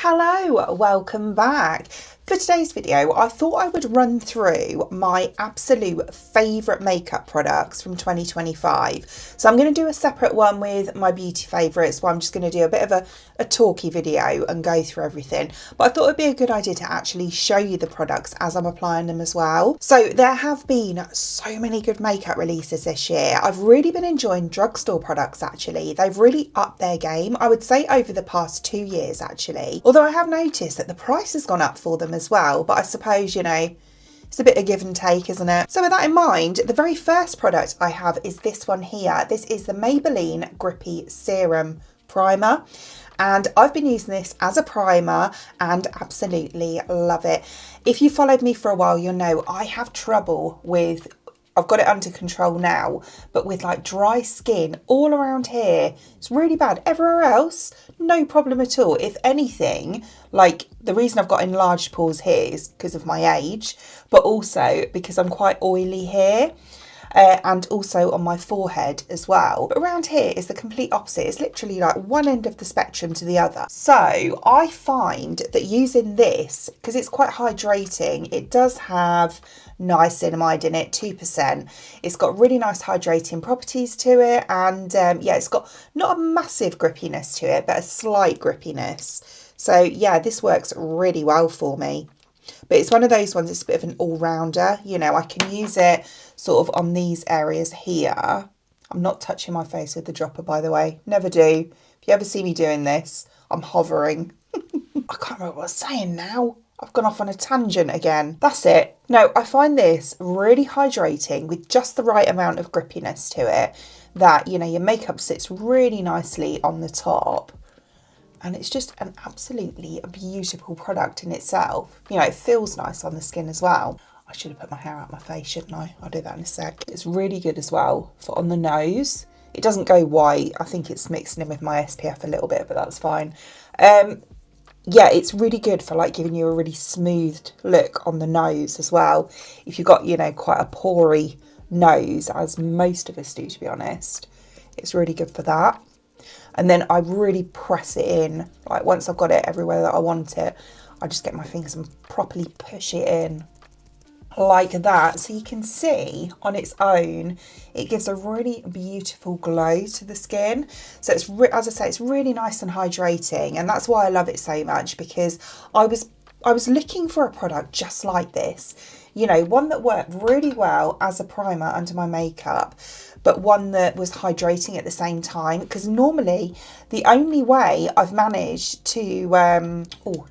Hello, welcome back. For today's video, I thought I would run through my absolute favourite makeup products from 2025. So I'm going to do a separate one with my beauty favourites, where I'm just going to do a bit of a talky video and go through everything. But I thought it would be a good idea to actually show you the products as I'm applying them as well. So there have been so many good makeup releases this year. I've really been enjoying drugstore products actually. They've really upped their game, I would say over the past 2 years actually. Although I have noticed that the price has gone up for them as well, but I suppose, you know, it's a bit of give and take, isn't it? So with that in mind, the very first product I have is this one here. This is the Maybelline Grippy Serum Primer. And I've been using this as a primer and absolutely love it. If you followed me for a while, you'll know I have trouble with, I've got it under control now, but with like dry skin all around here, it's really bad. Everywhere else, no problem at all. If anything, like the reason I've got enlarged pores here is because of my age, but also because I'm quite oily here. And also on my forehead as well. But around here is the complete opposite. It's literally like one end of the spectrum to the other. So I find that using this, because it's quite hydrating, it does have niacinamide in it, 2%. It's got really nice hydrating properties to it. And yeah, it's got not a massive grippiness to it, but a slight grippiness. So yeah, this works really well for me. But it's one of those ones, it's a bit of an all-rounder. You know, I can use it sort of on these areas here. I'm not touching my face with the dropper, by the way. Never do. If you ever see me doing this, I'm hovering. I can't remember what I was saying now. I've gone off on a tangent again. That's it. No, I find this really hydrating with just the right amount of grippiness to it, that, you know, your makeup sits really nicely on the top. And it's just an absolutely beautiful product in itself. You know, it feels nice on the skin as well. I should have put my hair out my face, shouldn't I? I'll do that in a sec. It's really good as well for on the nose. It doesn't go white. I think it's mixing in with my SPF a little bit, but that's fine. Yeah, it's really good for like giving you a really smoothed look on the nose as well. If you've got, you know, quite a pory nose, as most of us do, to be honest, it's really good for that. And then I really press it in. Like once I've got it everywhere that I want it, I just get my fingers and properly push it in like that. So you can see on its own, it gives a really beautiful glow to the skin. So it's, as I say, it's really nice and hydrating. And that's why I love it so much, because I was looking for a product just like this. You know, one that worked really well as a primer under my makeup, but one that was hydrating at the same time. Because normally the only way I've managed to,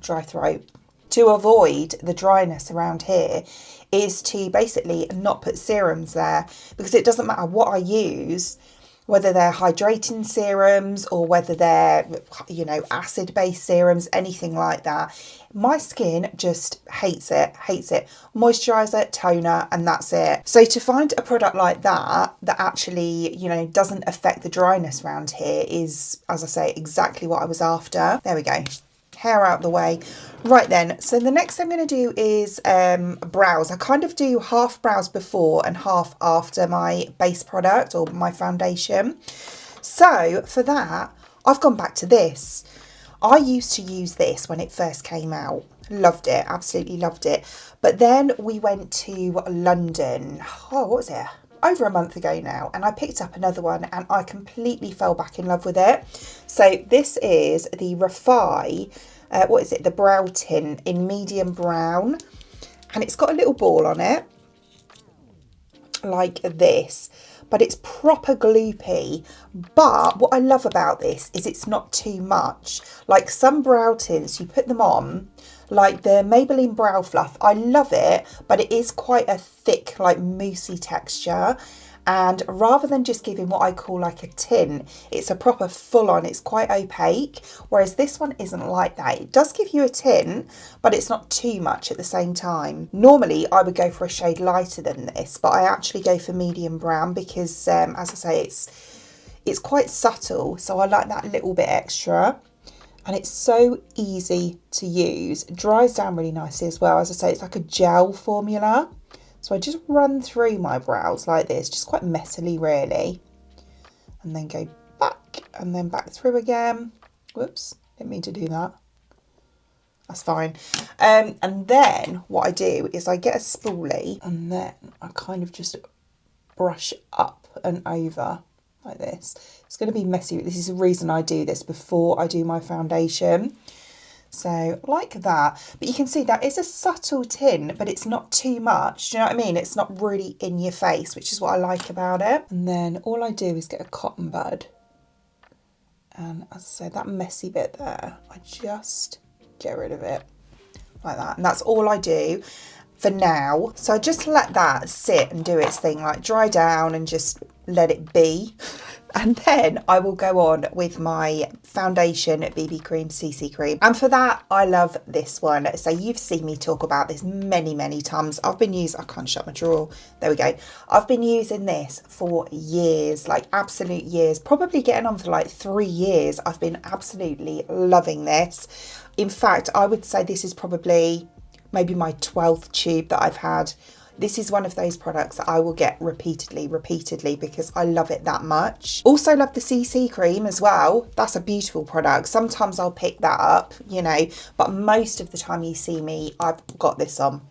dry throat, to avoid the dryness around here is to basically not put serums there, because it doesn't matter what I use, whether they're hydrating serums or whether they're, you know, acid-based serums, anything like that. My skin just hates it. Moisturiser, toner, and that's it. So to find a product like that, that actually, you know, doesn't affect the dryness around here is, as I say, exactly what I was after. There we go. Hair out the way. Right then, so the next thing I'm going to do is brows. I kind of do half brows before and half after my base product or my foundation. So for that, I've gone back to this. I used to use this when it first came out. Loved it, absolutely loved it. But then we went to London, what was it? Over a month ago now, and I picked up another one and I completely fell back in love with it. So this is the Refy, the brow tint in medium brown, and it's got a little ball on it like this, but it's proper gloopy. But what I love about this is it's not too much. Like some brow tints, you put them on, like the Maybelline Brow Fluff, I love it, but it is quite a thick, like moussey texture. And rather than just giving what I call like a tint, it's a proper full on, it's quite opaque. Whereas this one isn't like that. It does give you a tint, but it's not too much at the same time. Normally I would go for a shade lighter than this, but I actually go for medium brown because as I say, it's quite subtle. So I like that little bit extra. And it's so easy to use. It dries down really nicely as well. As I say, it's like a gel formula. So I just run through my brows like this, just quite messily really. And then go back and then back through again. Whoops, didn't mean to do that. That's fine. And then what I do is I get a spoolie and then I kind of just brush up and over like this. It's going to be messy. This is the reason I do this before I do my foundation. So like that. But you can see that is a subtle tint, but it's not too much. Do you know what I mean? It's not really in your face, which is what I like about it. And then all I do is get a cotton bud. And as I say, that messy bit there, I just get rid of it like that. And that's all I do for now. So I just let that sit and do its thing, like dry down and just let it be. And then I will go on with my foundation BB cream, CC cream. And for that, I love this one. So you've seen me talk about this many, many times. I've been using, I can't shut my drawer. There we go. I've been using this for years, like absolute years, probably getting on for like 3 years. I've been absolutely loving this. In fact, I would say this is probably maybe my 12th tube that I've had. This is one of those products that I will get repeatedly because I love it that much. Also love the CC cream as well. That's a beautiful product. Sometimes I'll pick that up, you know, but most of the time you see me, I've got this on.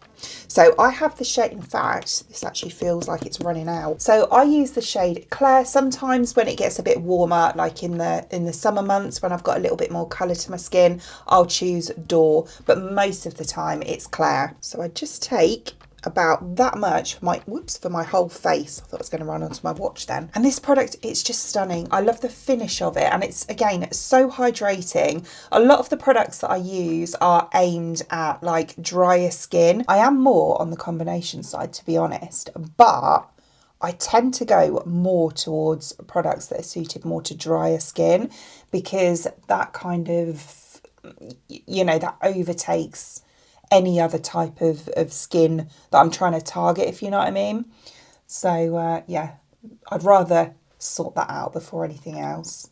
So I have the shade, in fact, this actually feels like it's running out. So I use the shade Clare. Sometimes when it gets a bit warmer, like in the summer months when I've got a little bit more colour to my skin, I'll choose Door, but most of the time it's Clare. So I just take about that much for my, for my whole face. I thought it was going to run onto my watch then. And this product, it's just stunning. I love the finish of it. And it's, again, it's so hydrating. A lot of the products that I use are aimed at like drier skin. I am more on the combination side, to be honest, but I tend to go more towards products that are suited more to drier skin, because that kind of, you know, that overtakes any other type of skin that I'm trying to target, if you know what I mean. So yeah, I'd rather sort that out before anything else.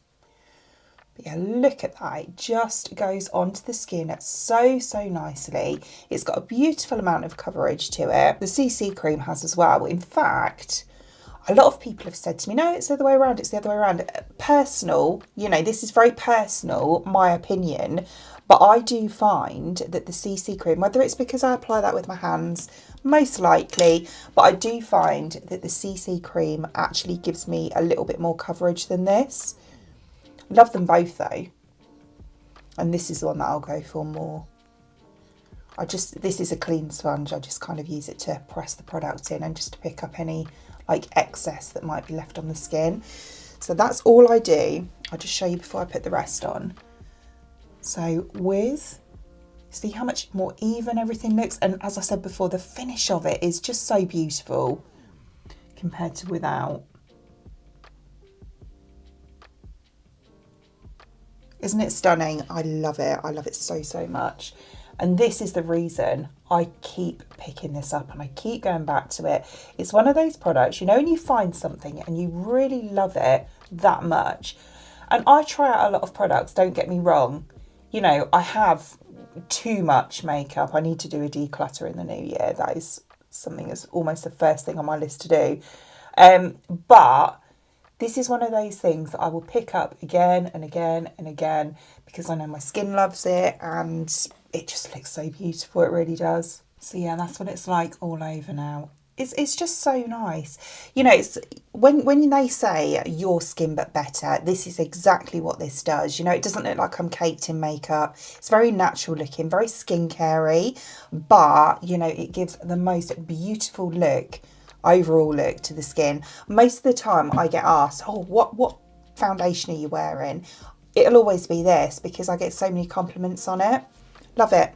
But yeah, look at that. It just goes onto the skin so nicely. It's got a beautiful amount of coverage to it. The CC cream has as well. In fact, a lot of people have said to me, no, it's the other way around, it's the other way around. Personal, you know, this is very personal, my opinion, but I do find that the CC cream, whether it's because I apply that with my hands, most likely, but I do find that the CC cream actually gives me a little bit more coverage than this. Love them both though. And this is the one that I'll go for more. This is a clean sponge. I just kind of use it to press the product in and just to pick up any like excess that might be left on the skin. So that's all I do. I'll just show you before I put the rest on. So see how much more even everything looks, and as I said before, the finish of it is just so beautiful compared to without. Isn't it stunning? I love it. I love it so much. And this is the reason I keep picking this up and I keep going back to it. It's one of those products, you know, when you find something and you really love it that much. And I try out a lot of products, don't get me wrong. You know, I have too much makeup. I need to do a declutter in the new year. That is something that's almost the first thing on my list to do. But this is one of those things that I will pick up again and again and again because I know my skin loves it and it just looks so beautiful. It really does. So yeah, that's what it's like all over now. It's just so nice. You know, it's when they say your skin but better, this is exactly what this does. You know, it doesn't look like I'm caked in makeup. It's very natural looking, very skincare-y, but you know, it gives the most beautiful look, overall look to the skin. Most of the time I get asked, oh, what foundation are you wearing? It'll always be this because I get so many compliments on it. Love it.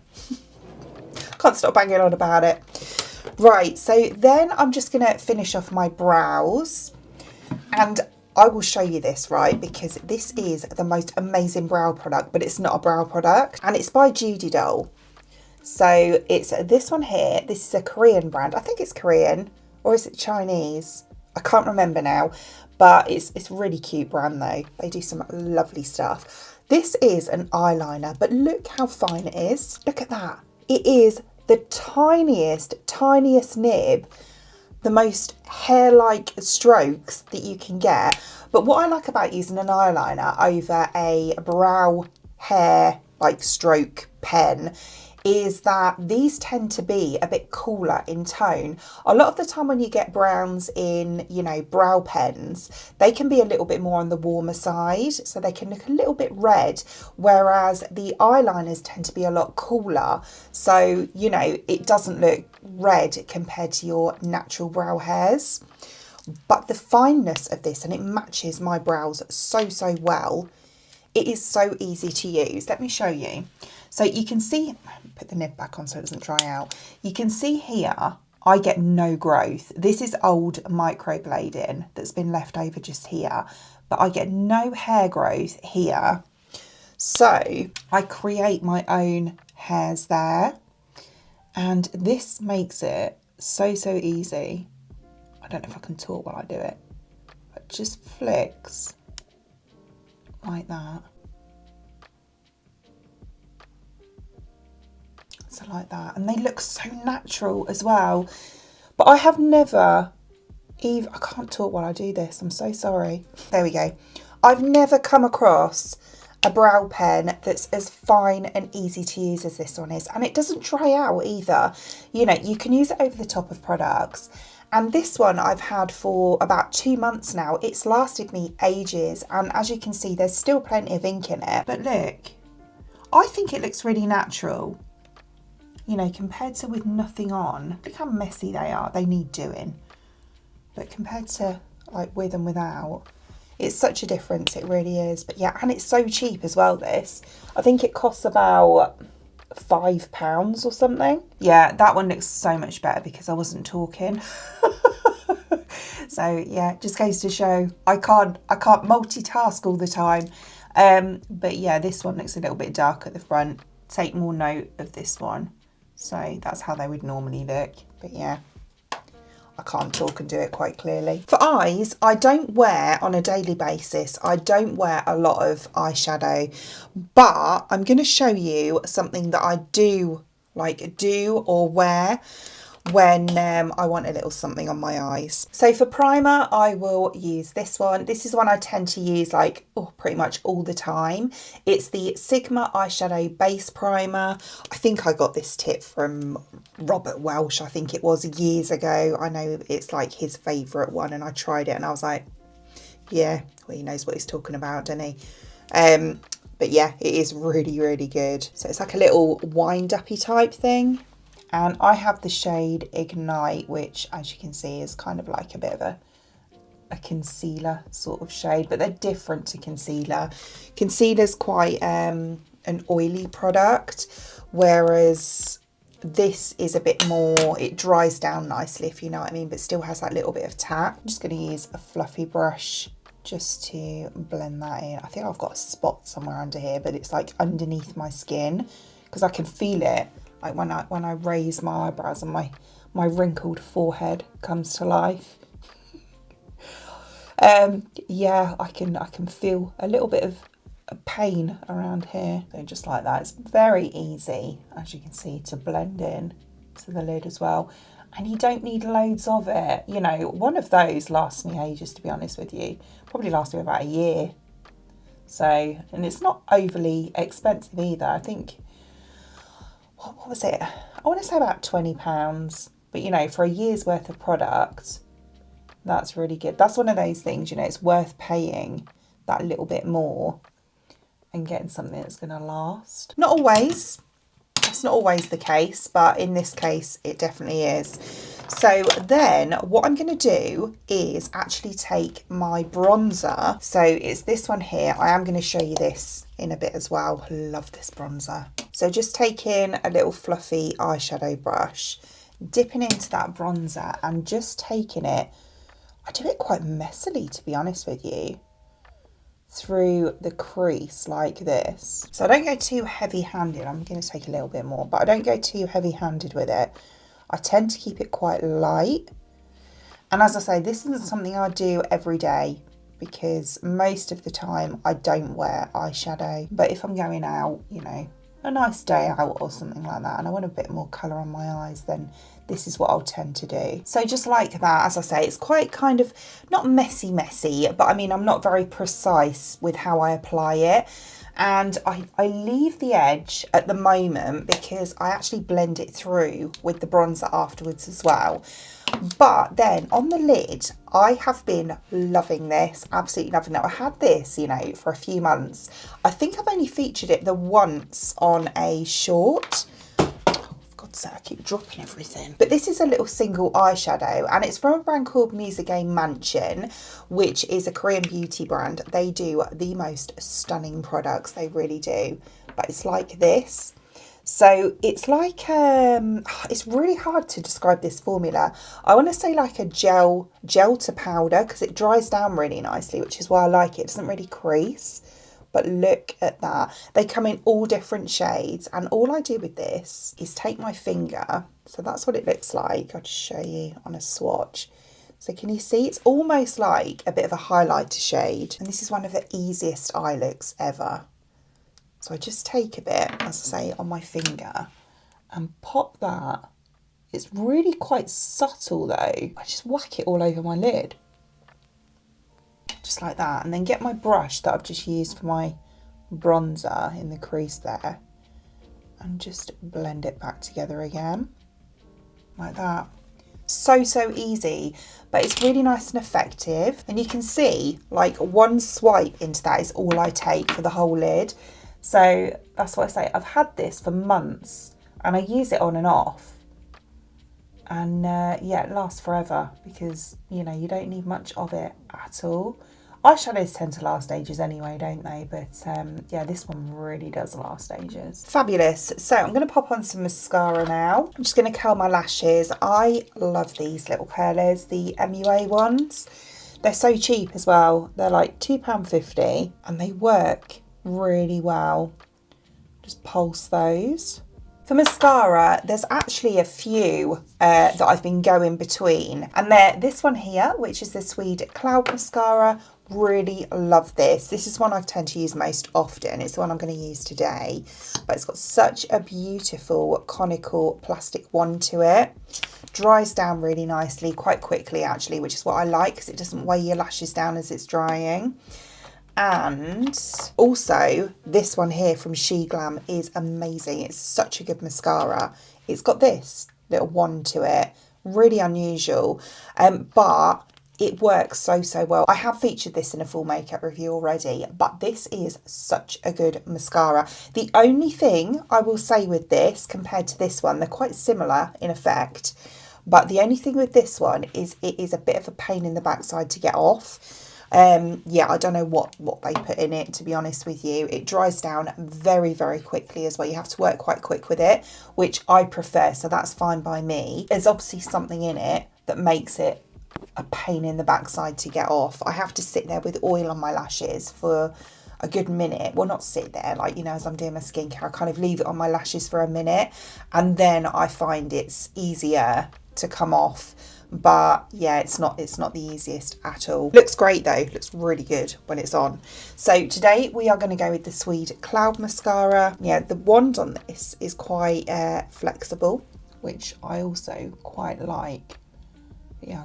Can't stop banging on about it. Right, so then I'm just going to finish off my brows, and I will show you this, right, because this is the most amazing brow product, but it's not a brow product, and it's by Judydoll. So it's this one here. This is a Korean brand. I think it's Korean, or is it Chinese? I can't remember now, but it's a really cute brand though. They do some lovely stuff. This is an eyeliner, but look how fine it is. Look at that. It is the tiniest nib, the most hair-like strokes that you can get. But what I like about using an eyeliner over a brow hair like stroke pen, is that these tend to be a bit cooler in tone. A lot of the time when you get browns in, you know, brow pens, they can be a little bit more on the warmer side, so they can look a little bit red, whereas the eyeliners tend to be a lot cooler, so, you know, it doesn't look red compared to your natural brow hairs. But the fineness of this, and it matches my brows so well. It is so easy to use. Let me show you. So you can see, put the nib back on so it doesn't dry out. You can see here, I get no growth. This is old microblading that's been left over just here, but I get no hair growth here. So I create my own hairs there, and this makes it so easy. I don't know if I can talk while I do it. It just flicks like that. So like that, and they look so natural as well. But I have never even, I can't talk while I do this, I'm so sorry. There we go. I've never come across a brow pen that's as fine and easy to use as this one is, and it doesn't dry out either. You know, you can use it over the top of products. And this one I've had for about 2 months now. It's lasted me ages, and as you can see, there's still plenty of ink in it. But look, I think it looks really natural. You know, compared to with nothing on. Look how messy they are. They need doing. But compared to like with and without, it's such a difference. It really is. But yeah, and it's so cheap as well, this. I think it costs about £5 or something. Yeah, that one looks so much better because I wasn't talking. So yeah, just goes to show I can't multitask all the time. But yeah, this one looks a little bit dark at the front. Take more note of this one. So that's how they would normally look. But yeah, I can't talk and do it quite clearly. For eyes, I don't wear on a daily basis. I don't wear a lot of eyeshadow, but I'm going to show you something that I do or wear when I want a little something on my eyes. So for primer, I will use this one. This is one I tend to use like pretty much all the time. It's the Sigma Eyeshadow Base Primer. I think I got this tip from Robert Welch, I think it was, years ago. I know it's like his favourite one, and I tried it and I was like, yeah, well, he knows what he's talking about, doesn't he? But yeah, it is really good. So it's like a little wind-uppy type thing. And I have the shade Ignite, which, as you can see, is kind of like a bit of a concealer sort of shade, but they're different to concealer. Concealer's quite an oily product, whereas this is a bit more, it dries down nicely, if you know what I mean, but still has that little bit of tack. I'm just going to use a fluffy brush just to blend that in. I think I've got a spot somewhere under here, but it's like underneath my skin, because I can feel it. Like when I raise my eyebrows and my wrinkled forehead comes to life. Yeah, I can feel a little bit of pain around here. So just like that. It's very easy, as you can see, to blend in to the lid as well. And you don't need loads of it. You know, one of those lasts me ages, to be honest with you. Probably lasts me about a year. So, and it's not overly expensive either. I think, what was it? I want to say about £20, but you know, for a year's worth of product, that's really good. That's one of those things, you know, it's worth paying that little bit more and getting something that's going to last. Not always. That's not always the case, but in this case, it definitely is. So then what I'm going to do is actually take my bronzer. So it's this one here. I am going to show you this in a bit as well. Love this bronzer. So just taking a little fluffy eyeshadow brush, dipping into that bronzer and just taking it, I do it quite messily, to be honest with you, through the crease like this. So I don't go too heavy-handed. I'm going to take a little bit more, but I don't go too heavy-handed with it. I tend to keep it quite light. And as I say, this isn't something I do every day because most of the time I don't wear eyeshadow. But if I'm going out, you know, a nice day out or something like that, and I want a bit more colour on my eyes, then this is what I'll tend to do. So just like that, as I say, it's quite kind of, not messy, but I mean, I'm not very precise with how I apply it. And I leave the edge at the moment because I actually blend it through with the bronzer afterwards as well. But then on the lid, I have been loving this, absolutely loving it. I had this, you know, for a few months. I think I've only featured it the once on a short. God's sake, I keep dropping everything. But this is a little single eyeshadow, and it's from a brand called Muzigae Mansion, which is a Korean beauty brand. They do the most stunning products, they really do. But it's like this. So it's like, it's really hard to describe this formula. I want to say like a gel to powder, because it dries down really nicely, which is why I like it. It doesn't really crease. But look at that. They come in all different shades, and all I do with this is take my finger. So that's what it looks like. I'll just show you on a swatch. So can you see? It's almost like a bit of a highlighter shade. And this is one of the easiest eye looks ever. So I just take a bit, as I say, on my finger and pop that. It's really quite subtle though. I just whack it all over my lid. Just like that, and then get my brush that I've just used for my bronzer in the crease there and just blend it back together again like that. So easy, but it's really nice and effective, and you can see like one swipe into that is all I take for the whole lid. So that's what I say, I've had this for months and I use it on and off, and yeah, it lasts forever because, you know, you don't need much of it at all. Eyeshadows tend to last ages anyway, don't they? But yeah, this one really does last ages. Fabulous. So I'm going to pop on some mascara now. I'm just going to curl my lashes. I love these little curlers, the MUA ones. They're so cheap as well. They're like £2.50 and they work really well. Just pulse those. For mascara, there's actually a few that I've been going between, and they're this one here, which is the Sweed Cloud Mascara. Really love this. This is one I tend to use most often. It's the one I'm going to use today, but it's got such a beautiful conical plastic wand to it. Dries down really nicely, quite quickly actually, which is what I like because it doesn't weigh your lashes down as it's drying. And also this one here from Glam is amazing. It's such a good mascara. It's got this little wand to it, really unusual, but it works so well. I have featured this in a full makeup review already, but this is such a good mascara. The only thing I will say with this compared to this one, they're quite similar in effect, but the only thing with this one is it is a bit of a pain in the backside to get off. Yeah, I don't know what they put in it, to be honest with you. It dries down very quickly as well. You have to work quite quick with it, which I prefer, so that's fine by me. There's obviously something in it that makes it a pain in the backside to get off. I have to sit there with oil on my lashes for a good minute. Well, not sit there, like, you know, as I'm doing my skincare, I kind of leave it on my lashes for a minute, and then I find it's easier to come off. But yeah, it's not the easiest at all. Looks great though, looks really good when it's on. So today we are going to go with the Sweed Cloud Mascara. Yeah, the wand on this is quite flexible, which I also quite like. But yeah,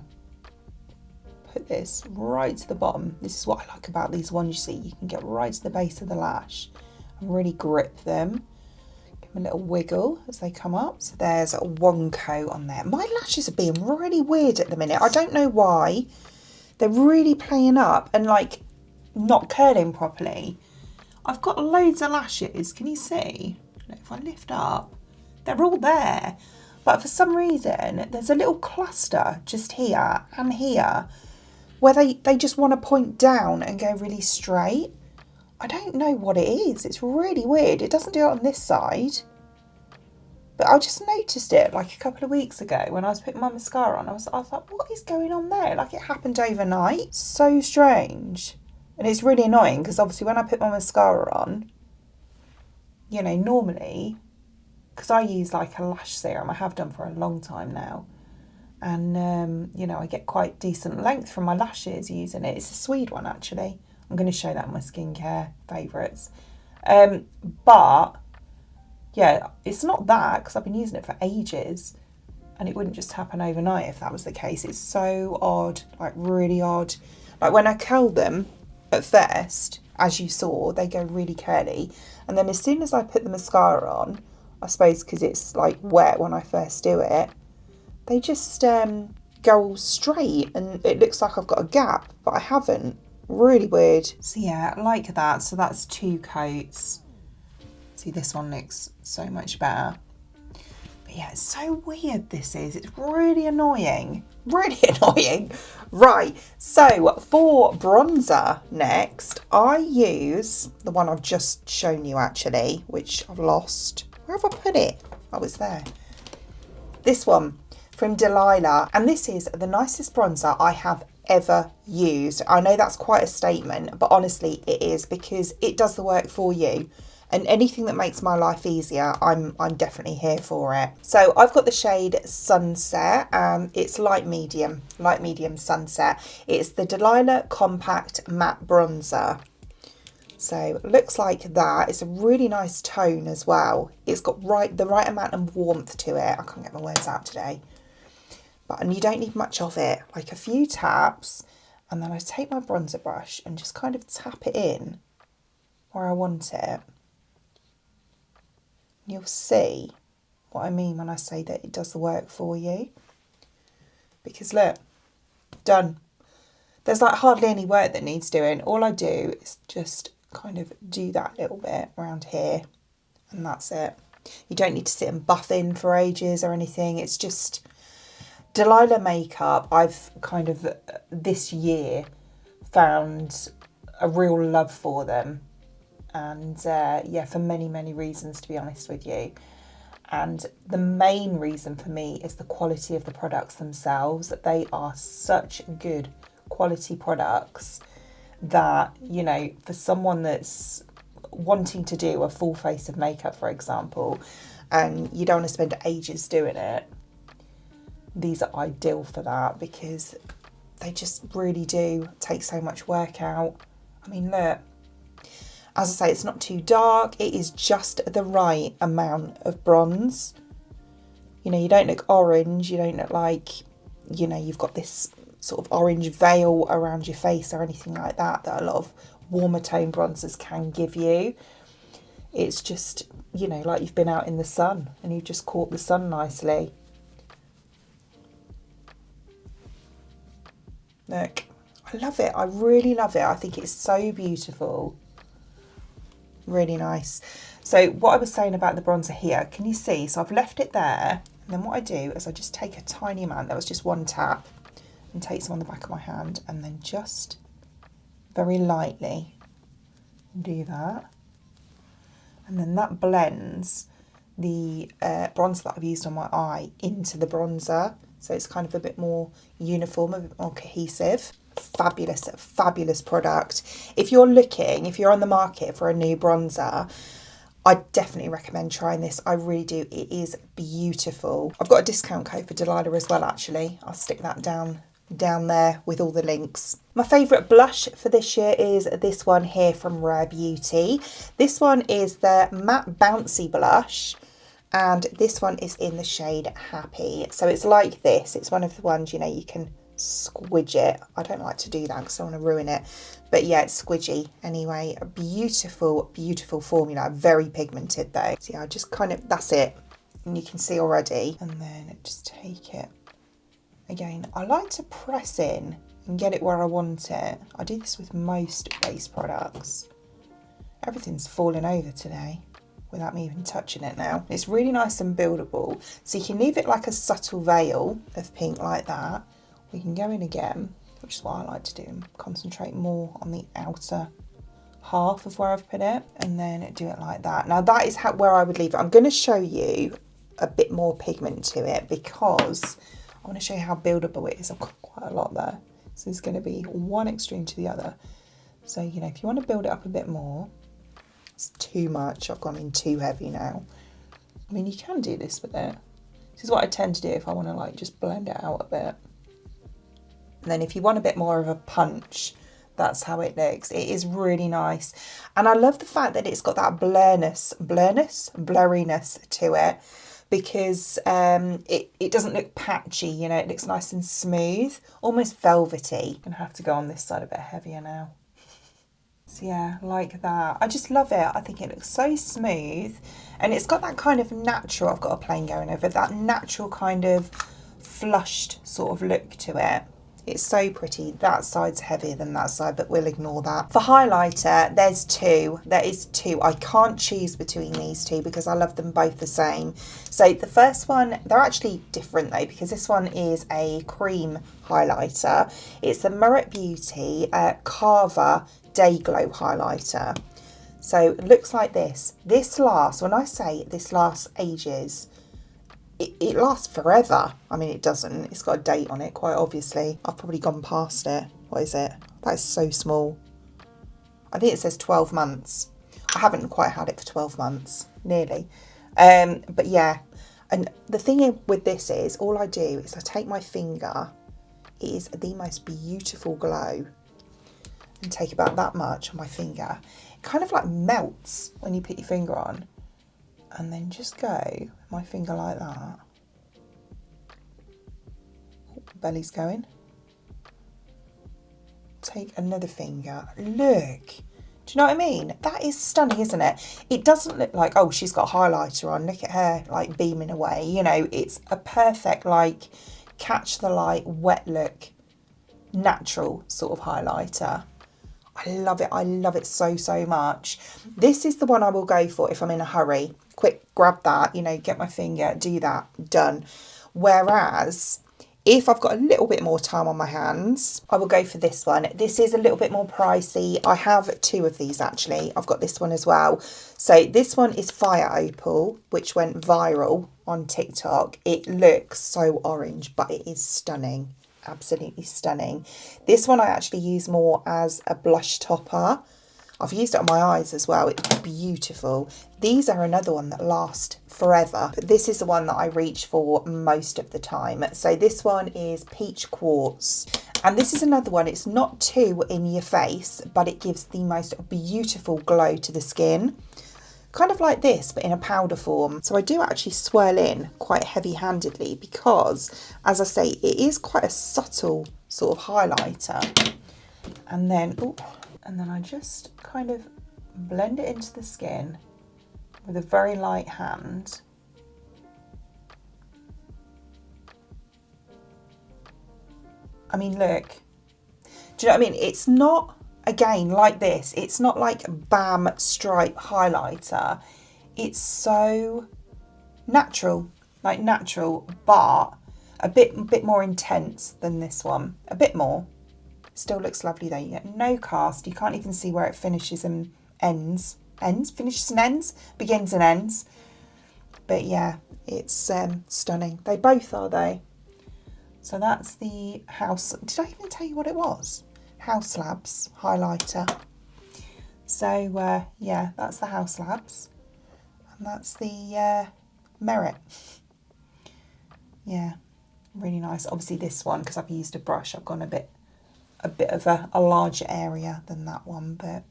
put this right to the bottom. This is what I like about these ones, you see, you can get right to the base of the lash and really grip them. A little wiggle as they come up. So there's one coat on there. My lashes are being really weird at the minute. I don't know why. They're really playing up and like not curling properly. I've got loads of lashes. Can you see? If I lift up, they're all there. But for some reason, there's a little cluster just here and here where they just want to point down and go really straight. I don't know what it is. It's really weird. It doesn't do it on this side. But I just noticed it like a couple of weeks ago when I was putting my mascara on. I was like, what is going on there? Like it happened overnight. So strange. And it's really annoying because obviously when I put my mascara on, you know, normally, because I use like a lash serum, I have done for a long time now. And, you know, I get quite decent length from my lashes using it. It's a Sweed one actually. I'm going to show that in my skincare favourites. But yeah, it's not that because I've been using it for ages and it wouldn't just happen overnight if that was the case. It's so odd, like really odd. Like when I curl them at first, as you saw, they go really curly. And then as soon as I put the mascara on, I suppose because it's like wet when I first do it, they just go all straight and it looks like I've got a gap, but I haven't. Really weird. So yeah, I like that. So that's 2 coats. See, this one looks so much better. But yeah, it's so weird this is. It's really annoying. Really annoying. Right, so for bronzer next, I use the one I've just shown you actually, which I've lost. Where have I put it? Oh, it's there. This one from Delilah. And this is the nicest bronzer I have ever used. I know that's quite a statement, but honestly it is, because it does the work for you. And anything that makes my life easier, I'm definitely here for it. So I've got the shade Sunset. It's light medium Sunset. It's the Delilah Compact Matte Bronzer. So it looks like that. It's a really nice tone as well. It's got the right amount of warmth to it. I can't get my words out today. And you don't need much of it, like a few taps, and then I take my bronzer brush and just kind of tap it in where I want it. You'll see what I mean when I say that it does the work for you. Because look, done. There's like hardly any work that needs doing. All I do is just kind of do that little bit around here, and that's it. You don't need to sit and buff in for ages or anything. It's just Delilah makeup. I've kind of this year found a real love for them, and yeah, for many reasons, to be honest with you. And the main reason for me is the quality of the products themselves. They are such good quality products that, you know, for someone that's wanting to do a full face of makeup, for example, and you don't want to spend ages doing it, these are ideal for that, because they just really do take so much work out. I mean, look, as I say, it's not too dark. It is just the right amount of bronze. You know, you don't look orange. You don't look like, you know, you've got this sort of orange veil around your face or anything like that a lot of warmer tone bronzers can give you. It's just, you know, like you've been out in the sun and you've just caught the sun nicely. Look, I love it. I really love it. I think it's so beautiful. Really nice. So what I was saying about the bronzer here, can you see? So I've left it there. And then what I do is I just take a tiny amount, that was just one tap, and take some on the back of my hand, and then just very lightly do that. And then that blends the bronzer that I've used on my eye into the bronzer. So it's kind of a bit more uniform, a bit more cohesive. Fabulous product. If you're on the market for a new bronzer, I definitely recommend trying this. I really do. It is beautiful. I've got a discount code for Delilah as well, actually. I'll stick that down there with all the links. My favourite blush for this year is this one here from Rare Beauty. This one is the Matte Bouncy blush, and this one is in the shade Happy. So it's like this. It's one of the ones, you know, you can squidge it. I don't like to do that because I want to ruin it. But yeah, it's squidgy anyway. A beautiful formula. Very pigmented though. So yeah, I just kind of, that's it. And you can see already. And then just take it. Again, I like to press in and get it where I want it. I do this with most base products. Everything's falling over today without me even touching it now. It's really nice and buildable. So you can leave it like a subtle veil of pink like that. We can go in again, which is what I like to do, and concentrate more on the outer half of where I've put it, and then do it like that. Now that is where I would leave it. I'm going to show you a bit more pigment to it because I want to show you how buildable it is. I've got quite a lot there. So it's going to be one extreme to the other. So, you know, if you want to build it up a bit more, it's too much. I've gone in too heavy now. I mean, you can do this with it. This is what I tend to do if I want to like just blend it out a bit. And then if you want a bit more of a punch, that's how it looks. It is really nice. And I love the fact that it's got that blurriness to it, because it doesn't look patchy, you know, it looks nice and smooth, almost velvety. I'm gonna have to go on this side a bit heavier now. So yeah, like that. I just love it. I think it looks so smooth, and it's got that kind of natural, I've got a plane going over, that natural kind of flushed sort of look to it. It's so pretty. That side's heavier than that side, but we'll ignore that. For highlighter, there's two. There is two. I can't choose between these two because I love them both the same. So the first one, they're actually different though, because this one is a cream highlighter. It's the Merit Beauty Carver Day Glow highlighter. So it looks like this. This lasts, when I say this lasts ages, it lasts forever. I mean, it doesn't. It's got a date on it, quite obviously. I've probably gone past it. What is it? That is so small. I think it says 12 months. I haven't quite had it for 12 months, nearly. But yeah, and the thing with this is, all I do is I take my finger. It is the most beautiful glow. And take about that much on my finger. It kind of like melts when you put your finger on. And then just go with my finger like that. Oh, belly's going. Take another finger. Look. Do you know what I mean? That is stunning, isn't it? It doesn't look like, oh, she's got highlighter on. Look at her, like, beaming away. You know, it's a perfect, like, catch the light, wet look, natural sort of highlighter. I love it. I love it so, so much. This is the one I will go for if I'm in a hurry. Quick, grab that, you know, get my finger, do that, done. Whereas if I've got a little bit more time on my hands, I will go for this one. This is a little bit more pricey. I have two of these actually. I've got this one as well. So this one is Fire Opal, which went viral on TikTok. It looks so orange, but it is stunning. Absolutely stunning. This one I actually use more as a blush topper. I've used it on my eyes as well. It's beautiful. These are another one that last forever. But this is the one that I reach for most of the time. So this one is Peach Quartz. And this is another one. It's not too in your face, but it gives the most beautiful glow to the skin. Kind of like this, but in a powder form. So I do actually swirl in quite heavy-handedly because, as I say, it is quite a subtle sort of highlighter. And then I just kind of blend it into the skin with a very light hand. I mean, look. Do you know what I mean? It's not, again, like this. It's not like Bam Stripe highlighter. It's so natural, like natural, but a bit more intense than this one. A bit more. Still looks lovely though. You get no cast. You can't even see where it finishes and ends. Finishes and ends? Begins and ends. But yeah, it's stunning. They both are though. So that's the Haus. Did I even tell you what it was? Haus Labs highlighter. So yeah, that's the Haus Labs. And that's the Merit. Yeah, really nice. Obviously this one, because I've used a brush, I've gone a bit of a larger area than that one, but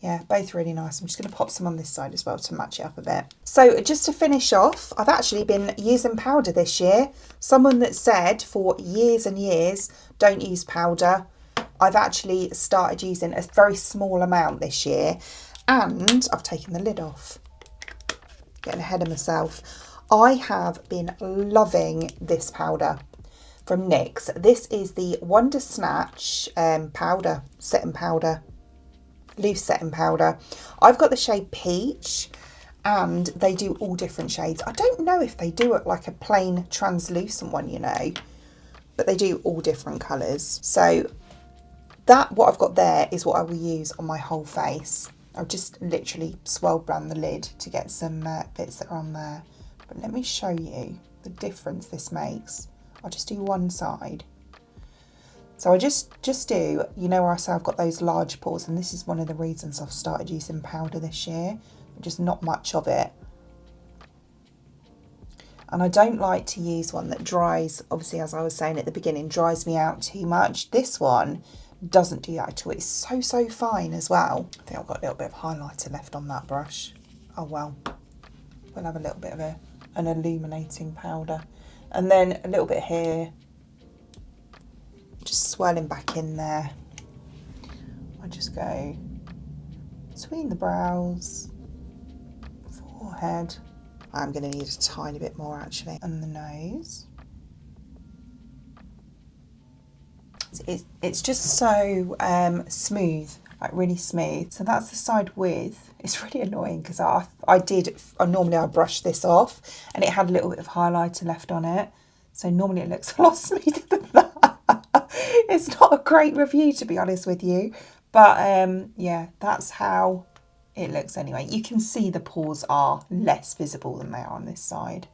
yeah, both really nice. I'm just going to pop some on this side as well to match it up a bit. So just to finish off, I've actually been using powder this year. Someone that said for years and years, don't use powder. I've actually started using a very small amount this year, and I've taken the lid off. Getting ahead of myself. I have been loving this powder from NYX. This is the Wonder Snatch powder, setting powder, loose setting powder. I've got the shade Peach, and they do all different shades. I don't know if they do it like a plain translucent one, you know, but they do all different colours. So that, what I've got there, is what I will use on my whole face. I've just literally swirled around the lid to get some bits that are on there. But let me show you the difference this makes. I'll just do one side. So I just do, you know where I say I've got those large pores, and this is one of the reasons I've started using powder this year. Just not much of it. And I don't like to use one that dries, obviously, as I was saying at the beginning, dries me out too much. This one doesn't do that at all. It's so, so fine as well. I think I've got a little bit of highlighter left on that brush. Oh well, we'll have a little bit of an illuminating powder. And then a little bit here, just swirling back in there. I just go between the brows, forehead. I'm going to need a tiny bit more actually, and the nose. It's just so smooth, like really smooth. So that's the side with. It's really annoying because normally I brush this off and it had a little bit of highlighter left on it. So normally it looks a lot smoother than that. It's not a great review, to be honest with you. But yeah, that's how it looks anyway. You can see the pores are less visible than they are on this side.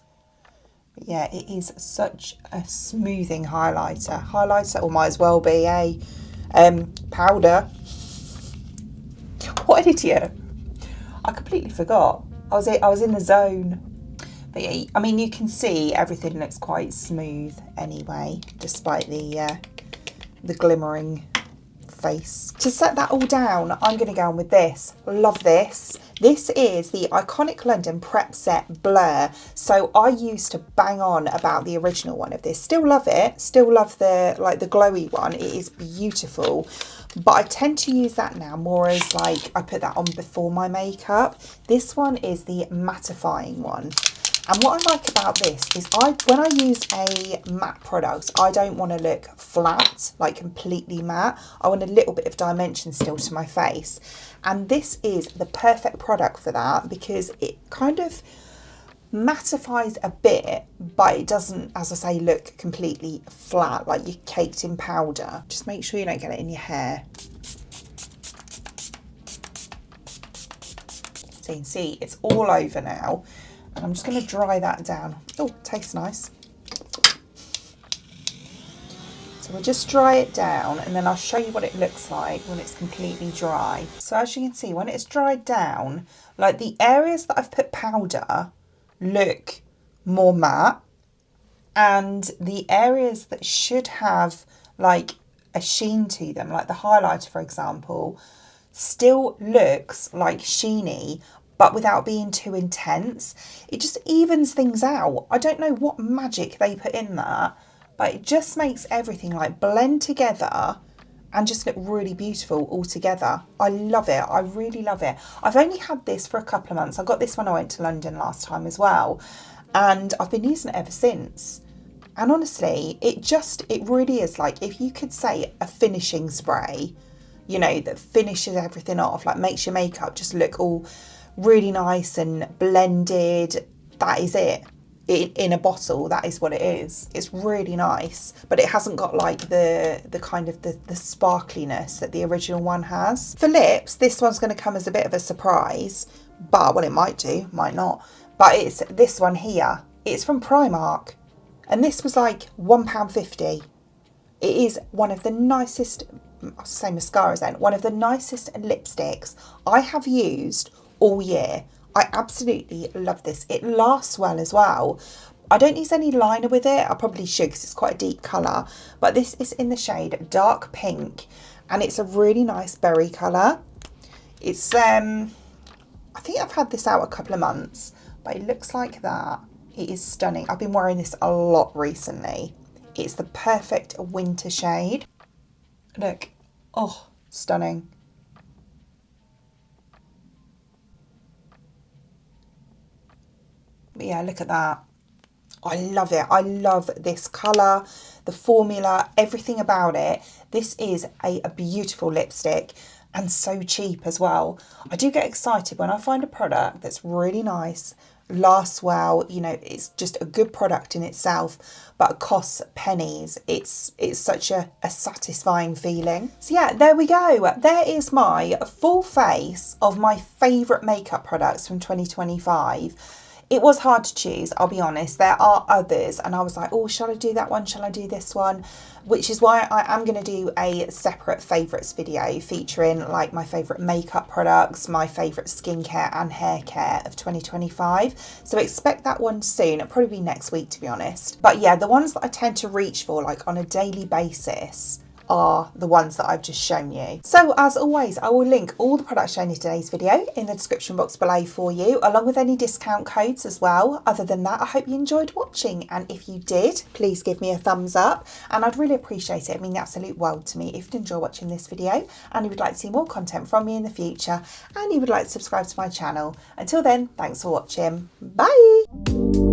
But yeah, it is such a smoothing highlighter, or might as well be a powder. What an idiot. I completely forgot. I was in the zone. But yeah, I mean, you can see everything looks quite smooth anyway, despite the glimmering face. To set that all down, I'm going to go on with this. Love this. This is the Iconic London Prep Set Blur. So I used to bang on about the original one of this. Still love it. Still love the glowy one. It is beautiful. But I tend to use that now more as like, I put that on before my makeup. This one is the mattifying one. And what I like about this is when I use a matte product, I don't want to look flat, like completely matte. I want a little bit of dimension still to my face. And this is the perfect product for that because it kind of mattifies a bit, but it doesn't, as I say, look completely flat, like you're caked in powder. Just make sure you don't get it in your hair. So you can see it's all over now. And I'm just going to dry that down. Oh, tastes nice. So we'll just dry it down and then I'll show you what it looks like when it's completely dry. So as you can see, when it's dried down, like the areas that I've put powder look more matte, and the areas that should have like a sheen to them, like the highlighter for example, still looks like sheeny, but without being too intense. It just evens things out. I don't know what magic they put in that, but it just makes everything like blend together and just look really beautiful all together. I love it. I really love it. I've only had this for a couple of months. I got this when I went to London last time as well, and I've been using it ever since. And honestly, it really is like, if you could say a finishing spray, you know, that finishes everything off, like makes your makeup just look all really nice and blended. That is it. In a bottle, that is what it is. It's really nice, but it hasn't got like the kind of the sparkliness that the original one has. For lips, this one's going to come as a bit of a surprise, but well, it might do, might not. But it's this one here. It's from Primark, and this was like £1.50. It is one of the nicest, I'll say mascaras then, one of the nicest lipsticks I have used all year. I absolutely love this. It lasts well as well. I don't use any liner with it. I probably should because it's quite a deep colour. But this is in the shade Dark Pink, and it's a really nice berry colour. It's, I think I've had this out a couple of months, but it looks like that. It is stunning. I've been wearing this a lot recently. It's the perfect winter shade. Look, oh, stunning. But yeah, look at that. I love it. I love this colour, the formula, everything about it. This is a beautiful lipstick and so cheap as well. I do get excited when I find a product that's really nice, lasts well, you know, it's just a good product in itself, but costs pennies. It's such a satisfying feeling. So yeah, there we go. There is my full face of my favourite makeup products from 2025. It was hard to choose, I'll be honest. There are others and I was like, oh, shall I do that one? Shall I do this one? Which is why I am going to do a separate favourites video featuring like my favourite makeup products, my favourite skincare and hair care of 2025. So expect that one soon. It'll probably be next week, to be honest. But yeah, the ones that I tend to reach for like on a daily basis are the ones that I've just shown you. So as always, I will link all the products shown in today's video in the description box below for you, along with any discount codes as well. Other than that, I hope you enjoyed watching, and if you did, please give me a thumbs up, and I'd really appreciate it. It means the absolute world to me if you enjoy watching this video and you would like to see more content from me in the future, and you would like to subscribe to my channel. Until then, thanks for watching. Bye!